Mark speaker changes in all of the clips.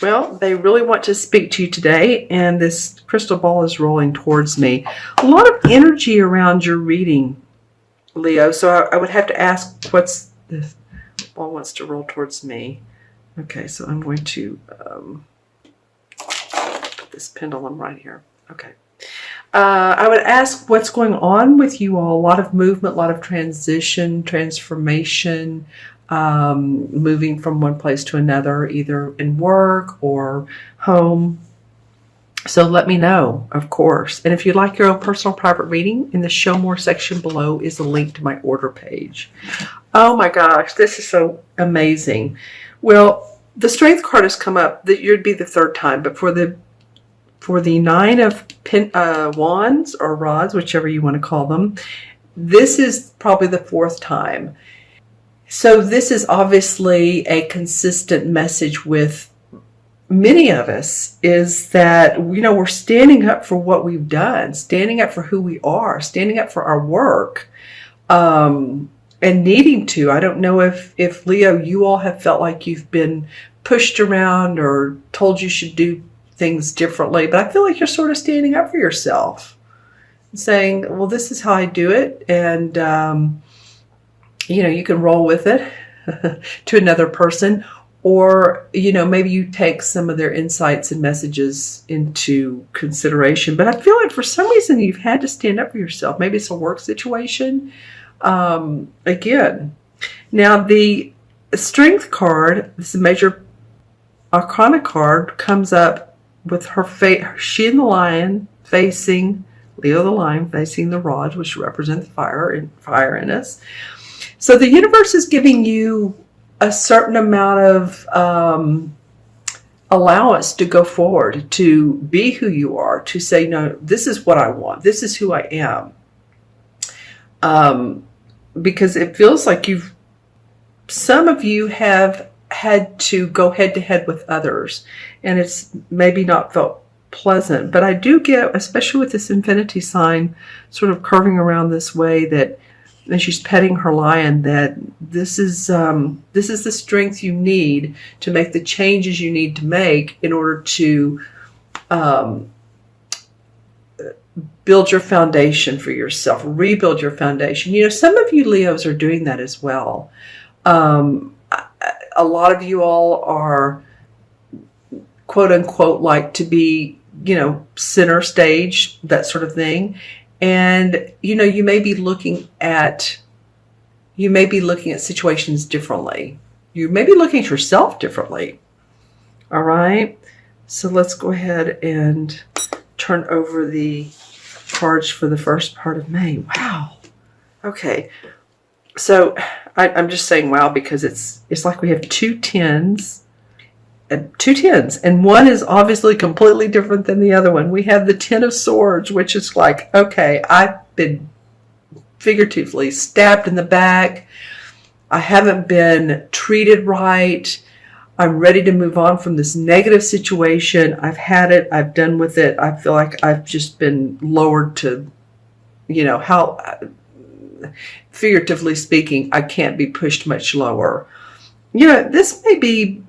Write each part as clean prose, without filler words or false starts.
Speaker 1: Well, they really want to speak to you today, and this crystal ball is rolling towards me. A lot of energy around your reading, Leo. So I would have to ask, what's this ball wants to roll towards me? Okay, so I'm going to put this pendulum right here. Okay. I would ask what's going on with you all. A lot of movement, a lot of transition, transformation, moving from one place to another, either in work or home. So let me know, of course. And if you'd like your own personal private reading, in the Show More section below is a link to my order page. Oh my gosh, this is so amazing. Well, the Strength card has come up. That you'd be the third time, but for the Nine of Wands or Rods, whichever you want to call them, this is probably the fourth time. So this is obviously a consistent message with many of us, is that, you know, we're standing up for what we've done, standing up for who we are, standing up for our work, and needing to. I don't know if Leo, you all have felt like you've been pushed around or told you should do things differently, but I feel like you're sort of standing up for yourself, saying, well, this is how I do it, and you know, you can roll with it to another person, or, you know, maybe you take some of their insights and messages into consideration. But I feel like for some reason you've had to stand up for yourself. Maybe it's a work situation. Again, now the Strength card, this is a major arcana card, comes up with her she and the lion facing Leo, the lion facing the rods, which represent the fire in us. So the universe is giving you a certain amount of allowance to go forward, to be who you are, to say, no, this is what I want. This is who I am. Because it feels like some of you have had to go head to head with others, and it's maybe not felt pleasant. But I do get, especially with this infinity sign sort of curving around this way, that, and she's petting her lion, that this is the strength you need to make the changes you need to make in order to build your foundation for yourself, rebuild your foundation. You know, some of you Leos are doing that as well. A lot of you all are, quote unquote, like to be, you know, center stage, that sort of thing. And, you know, you may be looking at situations differently. You may be looking at yourself differently. All right. So let's go ahead and turn over the cards for the first part of May. Wow. Okay. So I'm just saying wow, because it's like we have two tens, and one is obviously completely different than the other one. We have the Ten of Swords, which is like, okay, I've been figuratively stabbed in the back. I haven't been treated right. I'm ready to move on from this negative situation. I've had it. I've done with it. I feel like I've just been lowered to, you know, how, figuratively speaking, I can't be pushed much lower. You know, this may be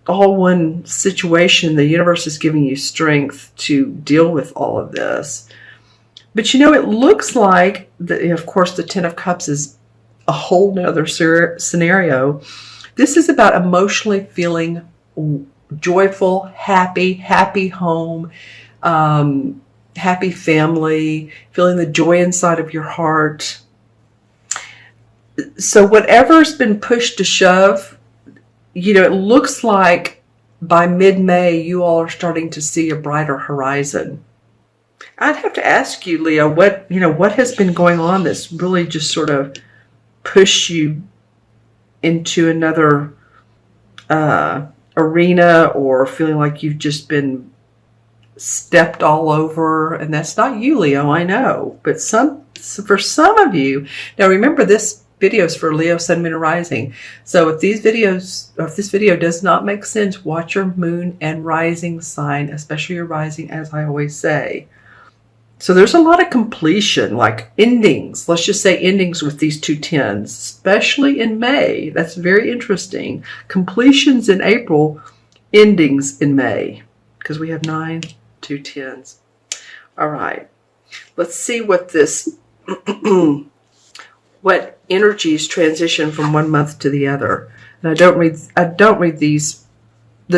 Speaker 1: all one situation. The universe is giving you strength to deal with all of this. But, you know, it looks like, of course, the Ten of Cups is a whole nother scenario. This is about emotionally feeling joyful, happy home, happy family, feeling the joy inside of your heart. So whatever's been pushed to shove, you know, it looks like by mid-May, you all are starting to see a brighter horizon. I'd have to ask you, Leo, what has been going on that's really just sort of pushed you into another arena, or feeling like you've just been stepped all over? And that's not you, Leo, I know. But for some of you, now remember, this video is for Leo, Sun, Moon, and Rising. So if this video does not make sense, watch your moon and rising sign, especially your rising, as I always say. So there's a lot of completion, like endings. Let's just say endings with these two tens, especially in May. That's very interesting. Completions in April, endings in May, because we have 9, 2 10s. All right. Let's see what this, what energies transition from one month to the other. And I don't read this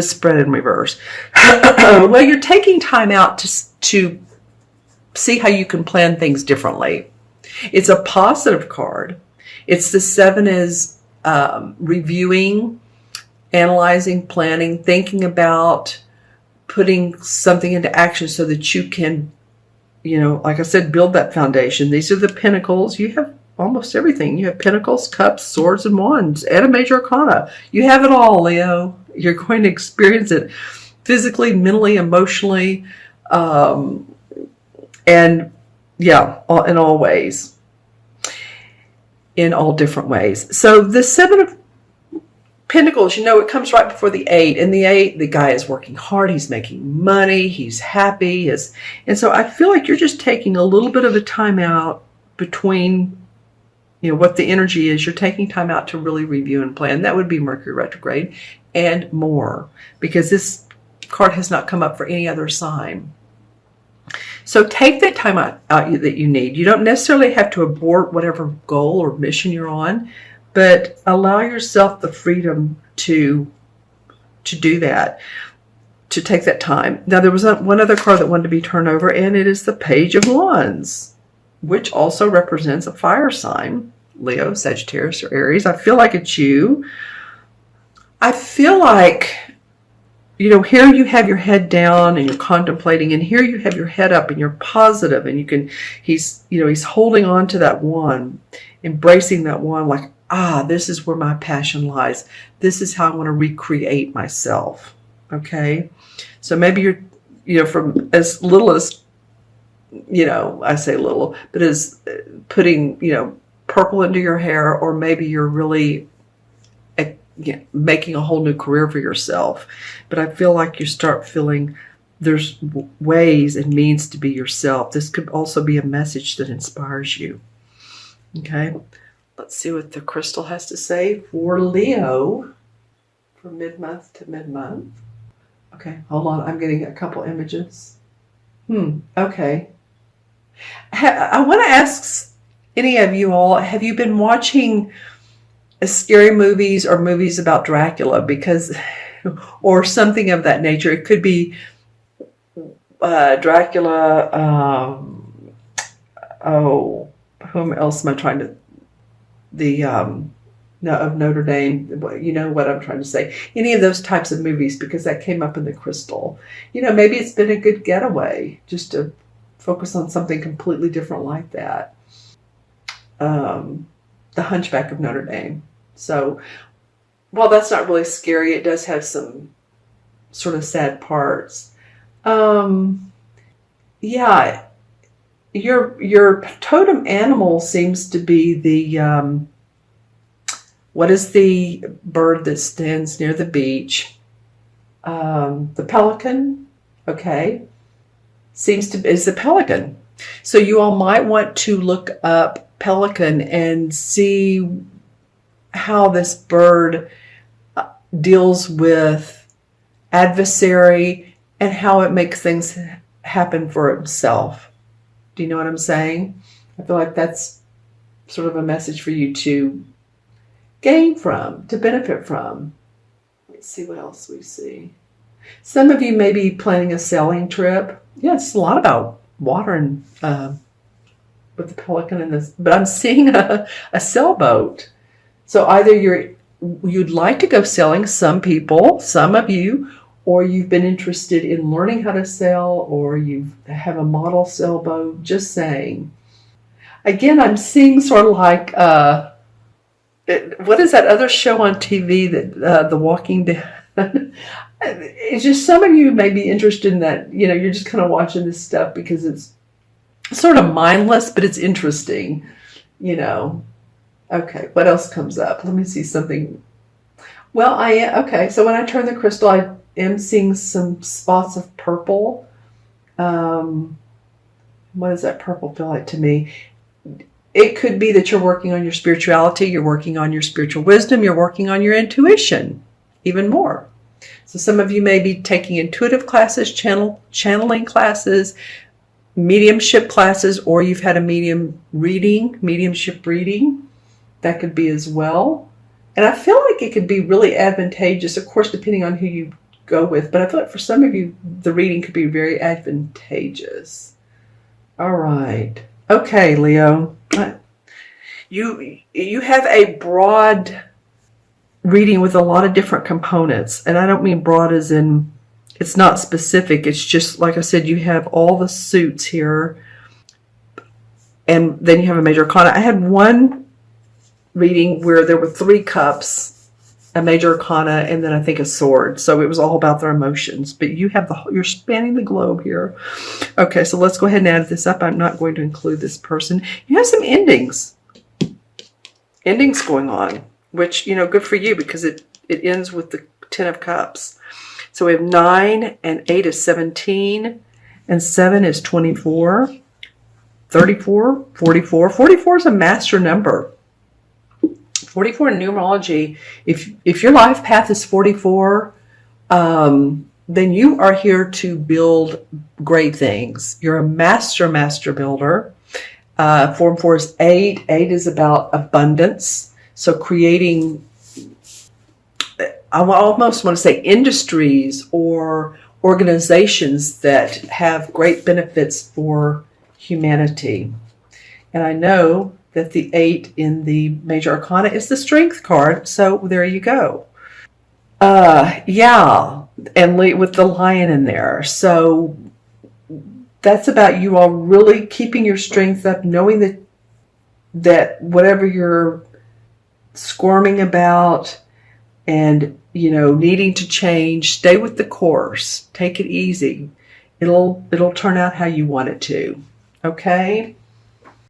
Speaker 1: spread in reverse. Well, you're taking time out to see how you can plan things differently. It's a positive card. It's the 7 is reviewing, analyzing, planning, thinking about putting something into action so that you can, like I said, build that foundation. These are the pentacles. You have almost everything. You have pentacles, cups, swords, and wands, and a major arcana. You have it all, Leo. You're going to experience it physically, mentally, emotionally, and yeah, in all ways, in all different ways. So the 7 of Pentacles, it comes right before the 8, and the 8, the guy is working hard, he's making money, he's happy, and so I feel like you're just taking a little bit of a time out between, what the energy is. You're taking time out to really review and plan. That would be Mercury retrograde and more, because this card has not come up for any other sign. So take that time out that you need. You don't necessarily have to abort whatever goal or mission you're on, but allow yourself the freedom to do that, to take that time. Now, there was one other card that wanted to be turned over, and it is the Page of Wands, which also represents a fire sign, Leo, Sagittarius, or Aries. I feel like it's you. I feel like, here you have your head down and you're contemplating, and here you have your head up and you're positive, and he's holding on to that wand, embracing that wand, like, this is where my passion lies. This is how I want to recreate myself. Okay. So maybe you're, from as little as, I say little, but as putting, purple into your hair, or maybe you're really making a whole new career for yourself. But I feel like you start feeling there's ways and means to be yourself. This could also be a message that inspires you. Okay. Let's see what the crystal has to say for Leo for mid-month to mid-month. Okay, hold on. I'm getting a couple images. Okay. I want to ask any of you all, have you been watching scary movies or movies about Dracula? Or something of that nature. It could be Dracula. Whom else am I trying to? Of Notre Dame, you know what I'm trying to say. Any of those types of movies, because that came up in the crystal. Maybe it's been a good getaway just to focus on something completely different like that. The Hunchback of Notre Dame. So, while that's not really scary, it does have some sort of sad parts. Yeah. Your totem animal seems to be the, what is the bird that stands near the beach? The pelican, okay, is the pelican. So you all might want to look up pelican and see how this bird deals with adversary and how it makes things happen for itself. Do you know what I'm saying? I feel like that's sort of a message for you to gain from, to benefit from. Let's see what else we see. Some of you may be planning a sailing trip. Yeah, it's a lot about water and with the pelican in this, but I'm seeing a sailboat. So either you'd like to go sailing, some of you, or you've been interested in learning how to sail, or you have a model sailboat, just saying. Again, I'm seeing sort of like, what is that other show on TV, that The Walking Dead? It's just, some of you may be interested in that. You're just kind of watching this stuff because it's sort of mindless, but it's interesting, Okay, what else comes up? Let me see something. Well, okay, so when I turn the crystal, I am seeing some spots of purple. What does that purple feel like to me? It could be that you're working on your spirituality, you're working on your spiritual wisdom, you're working on your intuition even more. So some of you may be taking intuitive classes, channeling classes, mediumship classes, or you've had a mediumship reading. That could be as well. And I feel like it could be really advantageous, of course, depending on who you go with. But I feel like for some of you, the reading could be very advantageous. All right. Okay, Leo. You have a broad reading with a lot of different components. And I don't mean broad as in it's not specific. It's just, like I said, you have all the suits here. And then you have a major arcana. I had one reading where there were 3 cups, a major arcana, and then I think a sword. So it was all about their emotions. But you have you're spanning the globe here. Okay, so let's go ahead and add this up. I'm not going to include this person. You have some endings going on, which, you know, good for you because it ends with the 10 of cups. So we have 9 and 8 is 17 and 7 is 24, 34, 44. 44 is a master number. 44 in numerology, if your life path is 44, then you are here to build great things. You're a master builder. 4 and 4 is 8. 8 is about abundance. So creating, I almost want to say industries or organizations that have great benefits for humanity. And I know that the 8 in the major arcana is the strength card. So there you go. Yeah. And with the lion in there. So that's about you all really keeping your strength up, knowing that whatever you're squirming about and, you know, needing to change, stay with the course. Take it easy. It'll turn out how you want it to. Okay?